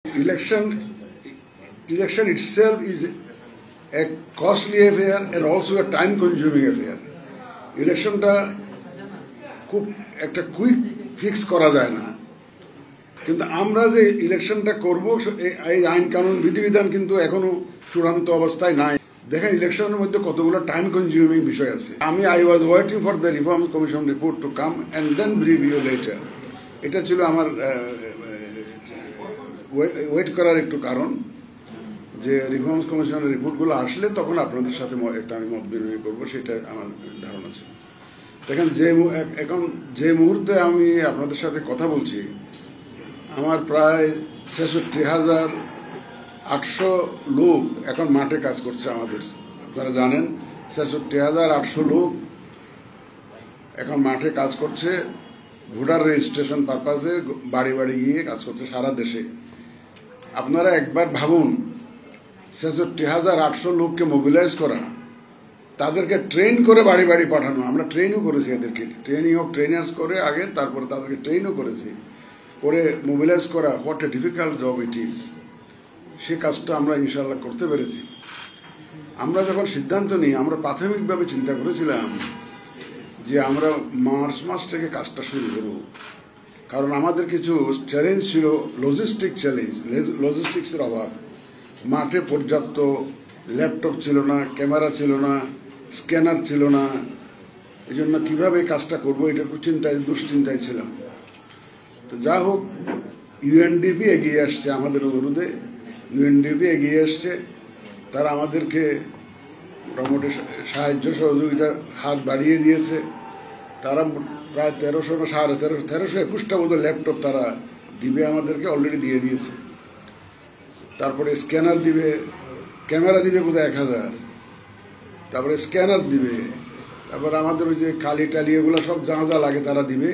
Election itself is a costly affair and also a time-consuming affair. ইলেকশনটা খুব একটা quick fix করা যায় না, কিন্তু আমরা যে ইলেকশনটা করব এই আইন কানুন বিধিবিধান কিন্তু এখনো চূড়ান্ত অবস্থায় নাই। দেখেন ইলেকশনের মধ্যে কতগুলো টাইম কনজিউমিং বিষয় আছে। I was waiting for the reform commission report to come and then brief you later. এটা ছিল আমার ওয়েট করার একটু কারণ, যে রিফর্মস কমিশনের রিপোর্টগুলো আসলে তখন আপনাদের সাথে একটা আমি মত বিনিময় করবো, সেটা আমার ধারণা ছিল। দেখেন এখন যে মুহূর্তে আমি আপনাদের সাথে কথা বলছি, আমার প্রায় 66,800 লোক এখন মাঠে কাজ করছে আমাদের। আপনারা জানেন 66,800 লোক এখন মাঠে কাজ করছে, ভোটার রেজিস্ট্রেশন পারপাসে বাড়ি বাড়ি গিয়ে কাজ করছে সারা দেশে। আপনারা একবার ভাবুন, 66,800 লোককে মোবিলাইজ করা, তাদেরকে ট্রেন করে বাড়ি বাড়ি পাঠানো। আমরা ট্রেনও করেছি এদেরকে, ট্রেনিং অফ ট্রেনার্স করে আগে, তারপরে তাদেরকে ট্রেনও করেছি, করে মোবিলাইজ করা। What a difficult job it is. সে কাজটা আমরা ইনশাল্লাহ করতে পেরেছি। আমরা যখন সিদ্ধান্ত নিই, আমরা প্রাথমিকভাবে চিন্তা করেছিলাম যে আমরা মার্চ মাস থেকে কাজটা শুরু করব, কারণ আমাদের কিছু চ্যালেঞ্জ ছিল, লজিস্টিক চ্যালেঞ্জ, লজিস্টিক্সের অভাব। মাঠে পর্যাপ্ত ল্যাপটপ ছিল না, ক্যামেরা ছিল না, স্ক্যানার ছিল না। এই জন্য কীভাবে কাজটা করবো এটা দুশ্চিন্তায় ছিলাম। তো যা হোক, ইউএনডিপি এগিয়ে আসছে আমাদের অনুরোধে, ইউএনডিপি এগিয়ে আসছে। তারা আমাদেরকে মোটামুটি সাহায্য সহযোগিতার হাত বাড়িয়ে দিয়েছে। তারা প্রায় 1300 না 1321টা বোধ ল্যাপটপ তারা দিবে আমাদেরকে, অলরেডি দিয়ে দিয়েছে। তারপরে স্ক্যানার দিবে, ক্যামেরা দিবে বোধহয় 1000, তারপরে স্ক্যানার দিবে, তারপর আমাদের ওই যে কালি টালি এগুলো সব যা যা লাগে তারা দিবে।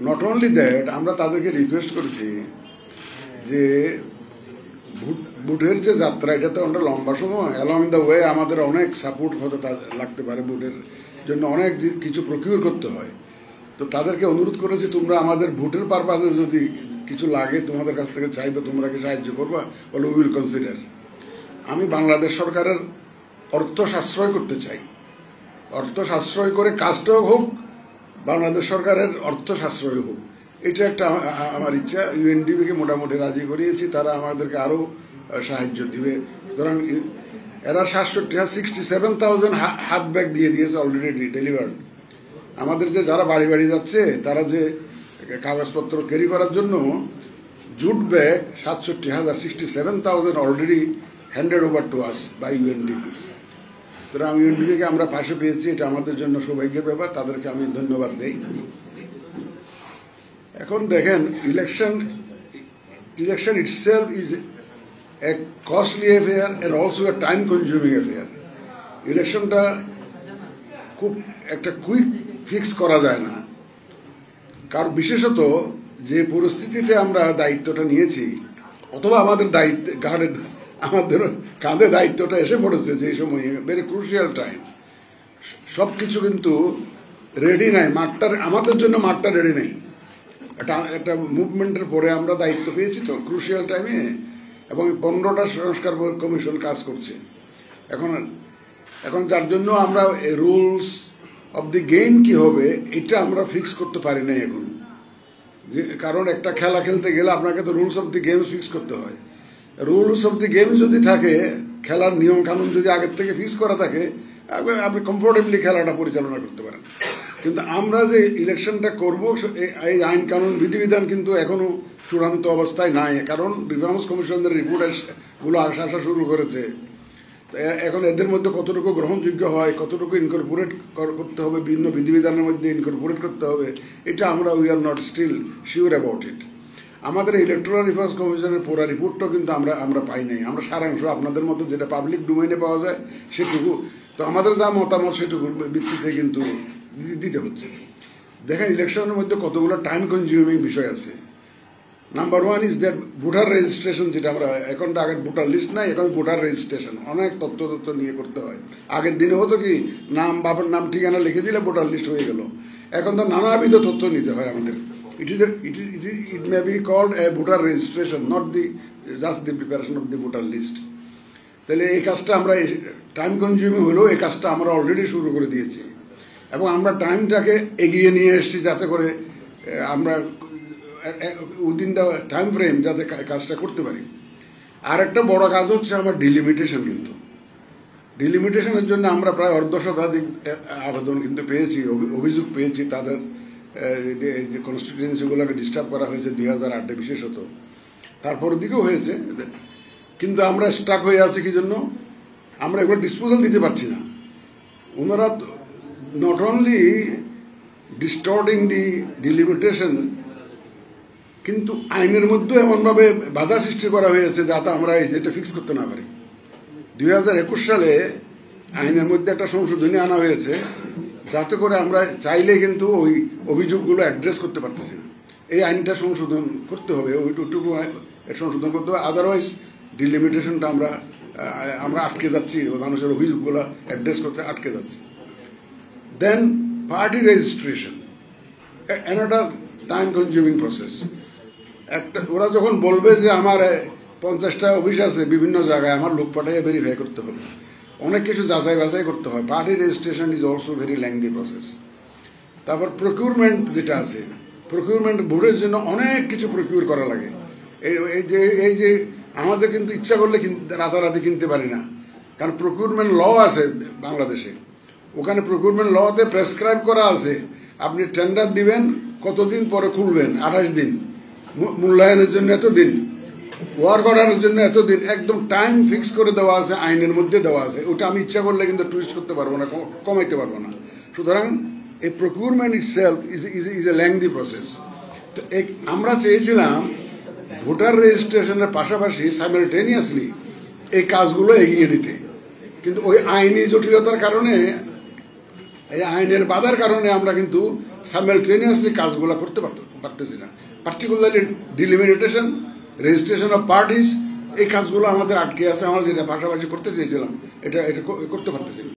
নট অনলি দ্যাট, আমরা তাদেরকে রিকোয়েস্ট করেছি যে বুটের যে যাত্রা, এটা তো অনেক লম্বা সময়, অ্যালং দ্য ওয়ে আমাদের অনেক সাপোর্ট হতে লাগতে পারে, বুটের জন্য অনেক কিছু প্রকিউর করতে হয়। তো তাদেরকে অনুরোধ করেছি, তোমরা আমাদের ভোটের পারপাসে যদি কিছু লাগে তোমাদের কাছ থেকে চাইবে, তোমরা কি সাহায্য করবা, বলে উই উইল কনসিডার। আমি বাংলাদেশ সরকারের অর্থ সাশ্রয় করতে চাই, অর্থ সাশ্রয় করে কাজটাও হোক, বাংলাদেশ সরকারের অর্থ সাশ্রয় হোক, এটা একটা আমার ইচ্ছা। ইউএনডিপিকে মোটামুটি রাজি করিয়েছি, তারা আমাদেরকে আরও সাহায্য দিবে। সুতরাং এরা 67,000 হাত ব্যাগ দিয়ে দিয়েছে, অলরেডি ডেলিভার্ড। আমাদের যে যারা বাড়ি বাড়ি যাচ্ছে, তারা যে কাগজপত্র ক্যারি করার জন্য jute bag 67,000 already handed over to us by UNDP. সুতরাং ইউএনডিপিকে আমরা পাশে পেয়েছি, এটা আমাদের জন্য সৌভাগ্যের ব্যাপার, তাদেরকে আমি ধন্যবাদ দেই। এখন দেখেন, election itself is a costly affair and also a time consuming affair. ইলেকশনটা খুব একটা কুইক ফিক্স করা যায় না, কারণ বিশেষত যে পরিস্থিতিতে আমরা দায়িত্বটা নিয়েছি, অথবা আমাদের আমাদের কাঁধে দায়িত্বটা এসে পড়েছে, যে সময় ভেরি ক্রুশিয়াল টাইম, সব কিছু কিন্তু রেডি নাই, আমাদের জন্য মাঠটা রেডি নেই। একটা মুভমেন্টের পরে আমরা দায়িত্ব পেয়েছি, তো ক্রুশিয়াল টাইমে, এবং 15টা সংস্কার কমিশন কাজ করছে এখন যার জন্য আমরা রুলস অফ দি গেম কি হবে এটা আমরা ফিক্স করতে পারি না এখন। কারণ একটা খেলা খেলতে গেলে আপনাকে তো rules of the games fix করতে হয়। রুলস অফ দি গেম যদি থাকে, খেলার নিয়ম কানুন যদি আগের থেকে ফিক্স করা থাকে, আপনি কমফোর্টেবলি খেলাটা পরিচালনা করতে পারেন। কিন্তু আমরা যে ইলেকশনটা করব, এই আইন কানুন বিধিবিধান কিন্তু এখনো চূড়ান্ত অবস্থায় নাই, কারণ রিফর্মস কমিশনের রিপোর্ট গুলো আসা শুরু করেছে। এখন এদের মধ্যে কতটুকু গ্রহণযোগ্য হয়, কতটুকু ইনকর্পোরেট করতে হবে, বিভিন্ন বিধিবিধানের মধ্যে ইনকর্পোরেট করতে হবে, এটা আমরা we are not still sure about it. আমাদের ইলেকট্রাল রিফর্মস কমিশনের পুরো রিপোর্টটাও কিন্তু আমরা পাই নাই। আমরা সারাংশ আপনাদের মতো যেটা পাবলিক ডোমেইনে পাওয়া যায় সেটুকু, তো আমাদের যা মতামত সেটুকুর ভিত্তিতে কিন্তু দিতে হচ্ছে। দেখেন ইলেকশনের মধ্যে কতগুলো টাইম কনজিউমিং বিষয় আছে। Number 1 is that voter registration, যেটা আমরা এখন তো আগের ভোটার লিস্ট নাই, এখন ভোটার রেজিস্ট্রেশন অনেক তথ্য নিয়ে করতে হয়। আগের দিনে হতো কি, নাম, বাবার নাম, ঠিকানা লিখে দিলে ভোটার লিস্ট হয়ে গেল। এখন তো নানাবিধ তথ্য নিতে হয় আমাদের it may be called a voter registration, not just the preparation of the voter list. তাহলে এই কাজটা আমরা টাইম কনজিউমিং হলেও এই কাজটা আমরা অলরেডি শুরু করে দিয়েছি এবং আমরা টাইমটাকে এগিয়ে নিয়ে এসেছি যাতে করে আমরা উইদিন দ্য টাইম ফ্রেম যাতে কাজটা করতে পারি। আর একটা বড় কাজ হচ্ছে আমার ডিলিমিটেশন। কিন্তু ডিলিমিটেশনের জন্য আমরা প্রায় 1.5 শতাধিক আবেদন কিন্তু পেয়েছি, অভিযোগ পেয়েছি। তাদের যে কনস্টিটিউয়েন্সিগুলোকে ডিস্টার্ব করা হয়েছে 2008-এ বিশেষত, তারপর দিকেও হয়েছে। কিন্তু আমরা স্টাক হয়ে আছি কি জন্য? আমরা এগুলো ডিসপোজাল দিতে পারছি না। ওনারা নট অনলি ডিস্টর্টিং দি ডিলিমিটেশন, কিন্তু আইনের মধ্যে এমনভাবে বাধা সৃষ্টি করা হয়েছে যাতে আমরা এটা ফিক্স করতে না পারি। 2021 সালে আইনের মধ্যে একটা সংশোধনী আনা হয়েছে যাতে করে আমরা চাইলে কিন্তু ওই অভিযোগগুলো অ্যাড্রেস করতে পারতেছি না। এই আইনটা সংশোধন করতে হবে, ওইটুকু সংশোধন করতে হবে। আদারওয়াইজ ডিলিমিটেশনটা আমরা আটকে যাচ্ছি, মানুষের অভিযোগগুলো অ্যাড্রেস করতে আটকে যাচ্ছি। Then party registration, another time consuming process. ওরা যখন বলবে যে আমার 50টা অফিস আছে বিভিন্ন জায়গায়, আমার লোক পাঠিয়ে ভেরিফাই করতে হবে, অনেক কিছু যাচাই বাছাই করতে হয়। Party registration is also very lengthy process. তারপর প্রকিউরমেন্ট যেটা আছে, প্রকিউরমেন্ট ভোটের জন্য অনেক কিছু প্রকিউর করা লাগে। এই যে আমাদের কিন্তু ইচ্ছা করলে রাতারাতি কিনতে পারি না, কারণ প্রকিউরমেন্ট ল আছে বাংলাদেশে। ওখানে প্রকিউরমেন্ট লতে প্রেসক্রাইব করা আছে আপনি টেন্ডার দিবেন, কতদিন পরে খুলবেন, 28 দিন, মূল্যায়নের জন্য এতদিন, ওয়ার্ক অর্ডারের জন্য এতদিন, একদম টাইম ফিক্স করে দেওয়া আছে, আইনের মধ্যে দেওয়া আছে। ওটা আমি ইচ্ছা করলে কিন্তু টুইস্ট করতে পারবো না, কমাইতে পারবো না। সুতরাং এই procurement itself is a lengthy process. তো আমরা চেয়েছিলাম ভোটার রেজিস্ট্রেশনের পাশাপাশি সাইমালটেনিয়াসলি এই কাজগুলো এগিয়ে নিতে, কিন্তু ওই আইনি জটিলতার কারণে, এই আইনের বাধার কারণে আমরা কিন্তু সাইমালটেনিয়াসলি কাজগুলো করতে পারতেছি না। Particularly delimitation, registration of parties, এই কাজগুলো আমাদের আটকে আছে। আমরা যেটা পাশাপাশি করতে চেয়েছিলাম এটা করতে পারতেছি না।